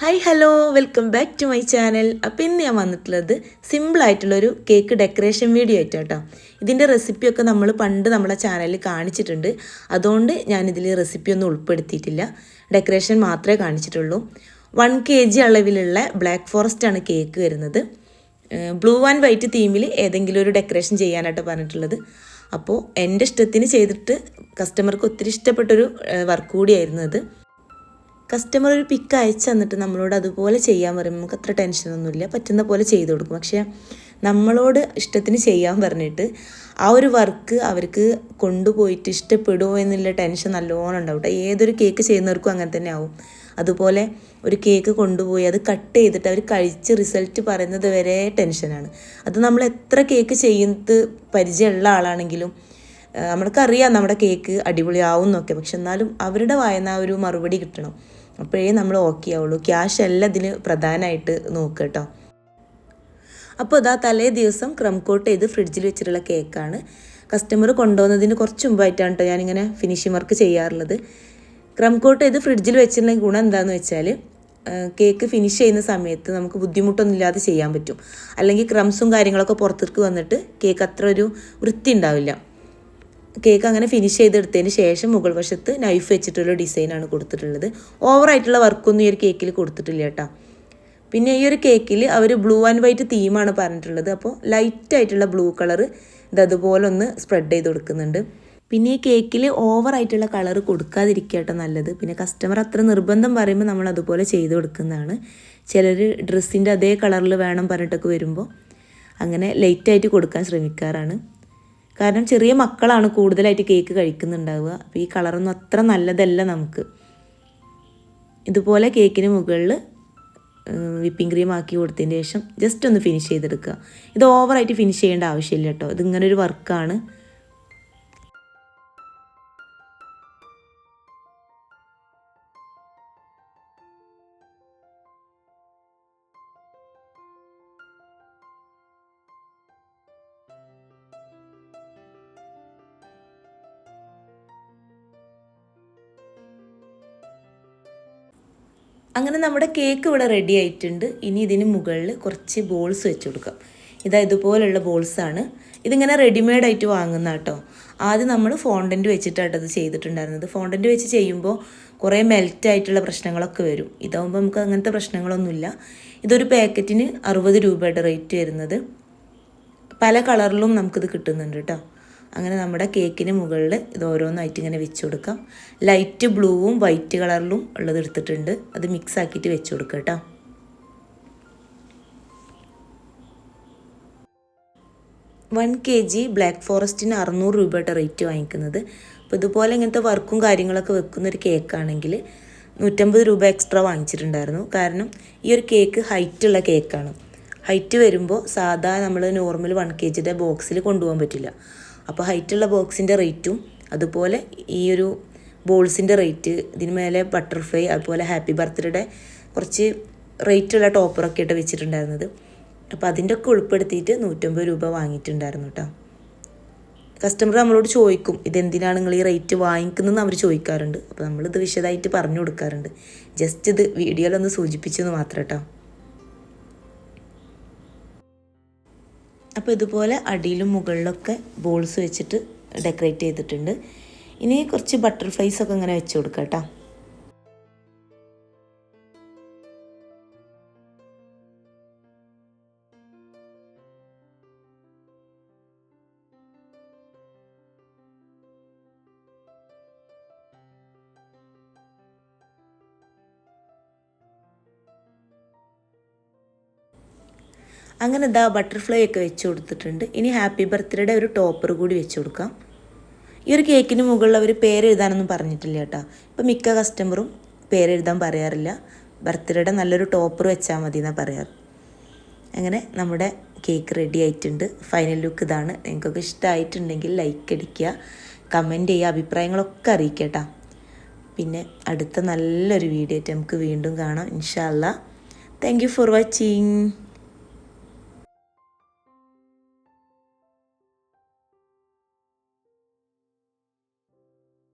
Hi hello welcome back to my channel. അപ്പോൾ ഇന്ന് ഞാൻ വന്നിട്ടുള്ളത് സിമ്പിളായിട്ടുള്ളൊരു കേക്ക് ഡെക്കറേഷൻ വീഡിയോ ആയിട്ടോ. ഇതിൻ്റെ റെസിപ്പിയൊക്കെ നമ്മൾ പണ്ട് നമ്മളെ ചാനലിൽ കാണിച്ചിട്ടുണ്ട്. അതുകൊണ്ട് ഞാനിതിൽ റെസിപ്പിയൊന്നും ഉൾപ്പെടുത്തിയിട്ടില്ല, ഡെക്കറേഷൻ മാത്രമേ കാണിച്ചിട്ടുള്ളൂ. 1 kg അളവിലുള്ള ബ്ലാക്ക് ഫോറസ്റ്റാണ് കേക്ക് വരുന്നത്. ബ്ലൂ ആൻഡ് വൈറ്റ് തീമിൽ ഏതെങ്കിലും ഒരു ഡെക്കറേഷൻ ചെയ്യാനായിട്ട് പറഞ്ഞിട്ടുള്ളത്. അപ്പോൾ എൻ്റെ ഇഷ്ടത്തിന് ചെയ്തിട്ട് കസ്റ്റമർക്ക് ഒത്തിരി ഇഷ്ടപ്പെട്ടൊരു വർക്ക് കൂടിയായിരുന്നു അത്. കസ്റ്റമർ ഒരു പിക്ക് അയച്ചു തന്നിട്ട് നമ്മളോട് അതുപോലെ ചെയ്യാൻ പറയുമ്പോൾ നമുക്ക് അത്ര ടെൻഷനൊന്നുമില്ല, പറ്റുന്ന പോലെ ചെയ്ത് കൊടുക്കും. പക്ഷേ നമ്മളോട് ഇഷ്ടത്തിന് ചെയ്യാൻ പറഞ്ഞിട്ട് ആ ഒരു വർക്ക് അവർക്ക് കൊണ്ടുപോയിട്ട് ഇഷ്ടപ്പെടുമോ എന്നുള്ള ടെൻഷൻ നല്ലോണം ഉണ്ടാവും കേട്ടോ. ഏതൊരു കേക്ക് ചെയ്യുന്നവർക്കും അങ്ങനെ തന്നെ ആവും. അതുപോലെ ഒരു കേക്ക് കൊണ്ടുപോയി അത് കട്ട് ചെയ്തിട്ട് അവർ കഴിച്ച് റിസൾട്ട് പറയുന്നത് വരെ ടെൻഷനാണ്. അത് നമ്മൾ എത്ര കേക്ക് ചെയ്യുന്നത് പരിചയമുള്ള ആളാണെങ്കിലും നമ്മൾക്കറിയാം നമ്മുടെ കേക്ക് അടിപൊളിയാവും എന്നൊക്കെ. പക്ഷെ എന്നാലും അവരുടെ വായന ഒരു മറുപടി കിട്ടണം, അപ്പോഴേ നമ്മൾ ഓക്കെ ആവുള്ളൂ. ക്യാഷ് അല്ല ഇതിന് പ്രധാനമായിട്ട് നോക്കുക കേട്ടോ. അപ്പോൾ ഇതാ തലേ ദിവസം ക്രം കോട്ട് ചെയ്ത് ഫ്രിഡ്ജിൽ വെച്ചിട്ടുള്ള കേക്കാണ്. കസ്റ്റമർ കൊണ്ടുവന്നതിന് കുറച്ച് മുമ്പായിട്ടാണ് കേട്ടോ ഞാനിങ്ങനെ ഫിനിഷിംഗ് വർക്ക് ചെയ്യാറുള്ളത്. ക്രം കോട്ട് ചെയ്ത് ഫ്രിഡ്ജിൽ വെച്ചിട്ടുണ്ടെങ്കിൽ ഗുണം എന്താണെന്ന് വെച്ചാൽ കേക്ക് ഫിനിഷ് ചെയ്യുന്ന സമയത്ത് നമുക്ക് ബുദ്ധിമുട്ടൊന്നും ഇല്ലാതെ ചെയ്യാൻ പറ്റും. അല്ലെങ്കിൽ ക്രംസും കാര്യങ്ങളൊക്കെ പുറത്തേക്ക് വന്നിട്ട് കേക്ക് അത്ര ഒരു വൃത്തി ഉണ്ടാവില്ല. കേക്ക് അങ്ങനെ ഫിനിഷ് ചെയ്തെടുത്തതിന് ശേഷം മുകൾ വശത്ത് നൈഫ് വെച്ചിട്ടുള്ള ഡിസൈനാണ് കൊടുത്തിട്ടുള്ളത്. ഓവറായിട്ടുള്ള വർക്കൊന്നും ഈ ഒരു കേക്കിൽ കൊടുത്തിട്ടില്ല കേട്ടോ. പിന്നെ ഈ ഒരു കേക്കിൽ അവർ ബ്ലൂ ആൻഡ് വൈറ്റ് തീമാണ് പറഞ്ഞിട്ടുള്ളത്. അപ്പോൾ ലൈറ്റായിട്ടുള്ള ബ്ലൂ കളറ് ഇതതുപോലെ ഒന്ന് സ്പ്രെഡ് ചെയ്ത് കൊടുക്കുന്നുണ്ട്. പിന്നെ ഈ കേക്കിൽ ഓവറായിട്ടുള്ള കളറ് കൊടുക്കാതിരിക്കുക കേട്ടോ നല്ലത്. പിന്നെ കസ്റ്റമർ അത്ര നിർബന്ധം പറയുമ്പോൾ നമ്മൾ അതുപോലെ ചെയ്ത് കൊടുക്കുന്നതാണ്. ചിലർ ഡ്രസ്സിൻ്റെ അതേ കളറിൽ വേണം പറഞ്ഞിട്ടൊക്കെ വരുമ്പോൾ അങ്ങനെ ലൈറ്റായിട്ട് കൊടുക്കാൻ ശ്രമിക്കാറാണ്. കാരണം ചെറിയ മക്കളാണ് കൂടുതലായിട്ട് കേക്ക് കഴിക്കുന്നുണ്ടാവുക. അപ്പോൾ ഈ കളറൊന്നും അത്ര നല്ലതല്ല നമുക്ക്. ഇതുപോലെ കേക്കിന് മുകളിൽ വിപ്പിംഗ് ക്രീം ആക്കി കൊടുത്തതിന് ശേഷം ജസ്റ്റ് ഒന്ന് ഫിനിഷ് ചെയ്തെടുക്കുക. ഇത് ഓവറായിട്ട് ഫിനിഷ് ചെയ്യേണ്ട ആവശ്യമില്ല കേട്ടോ, ഇതിങ്ങനെ ഒരു വർക്കാണ്. അങ്ങനെ നമ്മുടെ കേക്ക് ഇവിടെ റെഡി ആയിട്ടുണ്ട്. ഇനി ഇതിന് മുകളിൽ കുറച്ച് ബോൾസ് വെച്ച് കൊടുക്കാം. ഇതുപോലുള്ള ബോൾസാണ്. ഇതിങ്ങനെ റെഡിമെയ്ഡ് ആയിട്ട് വാങ്ങുന്ന കേട്ടോ. ആദ്യം നമ്മൾ ഫോണ്ടൻറ്റ് വെച്ചിട്ടാണ് അത് ചെയ്തിട്ടുണ്ടായിരുന്നത്. ഫോണ്ടൻറ്റ് വെച്ച് ചെയ്യുമ്പോൾ കുറേ മെൽറ്റായിട്ടുള്ള പ്രശ്നങ്ങളൊക്കെ വരും. ഇതാകുമ്പോൾ നമുക്ക് അങ്ങനത്തെ പ്രശ്നങ്ങളൊന്നുമില്ല. ഇതൊരു പാക്കറ്റിന് 60 രൂപയുടെ റേറ്റ് വരുന്നത്. പല കളറിലും നമുക്കിത് കിട്ടുന്നുണ്ട് കേട്ടോ. അങ്ങനെ നമ്മുടെ കേക്കിന് മുകളിൽ ഇത് ഓരോന്നായിട്ട് ഇങ്ങനെ വെച്ച് കൊടുക്കാം. ലൈറ്റ് ബ്ലൂവും വൈറ്റ് കളറിലും ഉള്ളത് എടുത്തിട്ടുണ്ട്. അത് മിക്സ് ആക്കിയിട്ട് വെച്ച് കൊടുക്കുക കേട്ടോ. വൺ kg ബ്ലാക്ക് ഫോറസ്റ്റിന് 600 രൂപയുടെ റേറ്റ് വാങ്ങിക്കുന്നത്. അപ്പോൾ ഇതുപോലെ ഇങ്ങനത്തെ വർക്കും കാര്യങ്ങളൊക്കെ വെക്കുന്നൊരു കേക്കാണെങ്കിൽ 150 രൂപ എക്സ്ട്രാ വാങ്ങിച്ചിട്ടുണ്ടായിരുന്നു. കാരണം ഈ ഒരു കേക്ക് ഹൈറ്റുള്ള കേക്കാണ്. ഹൈറ്റ് വരുമ്പോൾ സാധാ നമ്മൾ നോർമൽ 1 kgയുടെ ബോക്സിൽ കൊണ്ടുപോകാൻ പറ്റില്ല. അപ്പോൾ ഹൈറ്റുള്ള ബോക്സിൻ്റെ റേറ്റും അതുപോലെ ഈ ഒരു ബോൾസിൻ്റെ റേറ്റ്, ഇതിന് മേലെ ബട്ടർഫ്ലൈ അതുപോലെ ഹാപ്പി ബർത്ത്ഡേ കുറച്ച് റേറ്റുള്ള ടോപ്പറൊക്കെ ആയിട്ട് വെച്ചിട്ടുണ്ടായിരുന്നത്. അപ്പോൾ അതിൻ്റെ ഒക്കെ ഉൾപ്പെടുത്തിയിട്ട് 150 രൂപ വാങ്ങിയിട്ടുണ്ടായിരുന്നു കേട്ടോ. കസ്റ്റമർ നമ്മളോട് ചോദിക്കും ഇതെന്തിനാണ് നിങ്ങൾ ഈ റേറ്റ് വാങ്ങിക്കുന്നതെന്ന് അവർ ചോദിക്കാറുണ്ട്. അപ്പോൾ നമ്മളിത് വിശദമായിട്ട് പറഞ്ഞു കൊടുക്കാറുണ്ട്. ജസ്റ്റ് ഇത് വീഡിയോയിലൊന്ന് സൂചിപ്പിച്ചെന്ന് മാത്രം കേട്ടോ. അപ്പോൾ ഇതുപോലെ അടിയിലും മുകളിലൊക്കെ ബോൾസ് വെച്ചിട്ട് ഡെക്കറേറ്റ് ചെയ്തിട്ടുണ്ട്. ഇനി കുറച്ച് ബട്ടർഫ്ലൈസൊക്കെ ഇങ്ങനെ വെച്ച് കൊടുക്കാം കേട്ടോ. അങ്ങനെ ബട്ടർഫ്ലൈ ഒക്കെ വെച്ച് കൊടുത്തിട്ടുണ്ട്. ഇനി ഹാപ്പി ബർത്ത്ഡേയുടെ ഒരു ടോപ്പർ കൂടി വെച്ച് കൊടുക്കാം. ഈ ഒരു കേക്കിന് മുകളിൽ അവർ പേരെഴുതാനൊന്നും പറഞ്ഞിട്ടില്ല കേട്ടോ. ഇപ്പം മിക്ക കസ്റ്റമറും പേരെഴുതാൻ പറയാറില്ല. ബർത്ത്ഡേയുടെ നല്ലൊരു ടോപ്പർ വെച്ചാൽ മതി എന്നാണ് പറയാറ്. അങ്ങനെ നമ്മുടെ കേക്ക് റെഡി ആയിട്ടുണ്ട്. ഫൈനൽ ലുക്ക് ഇതാണ്. നിങ്ങൾക്കൊക്കെ ഇഷ്ടമായിട്ടുണ്ടെങ്കിൽ ലൈക്ക് അടിക്കുക, കമൻറ്റ് ചെയ്യുക, അഭിപ്രായങ്ങളൊക്കെ അറിയിക്കുക കേട്ടോ. പിന്നെ അടുത്ത നല്ലൊരു വീഡിയോ ആയിട്ട് നമുക്ക് വീണ്ടും കാണാം ഇൻഷാ അല്ലാ. Thank you for watching.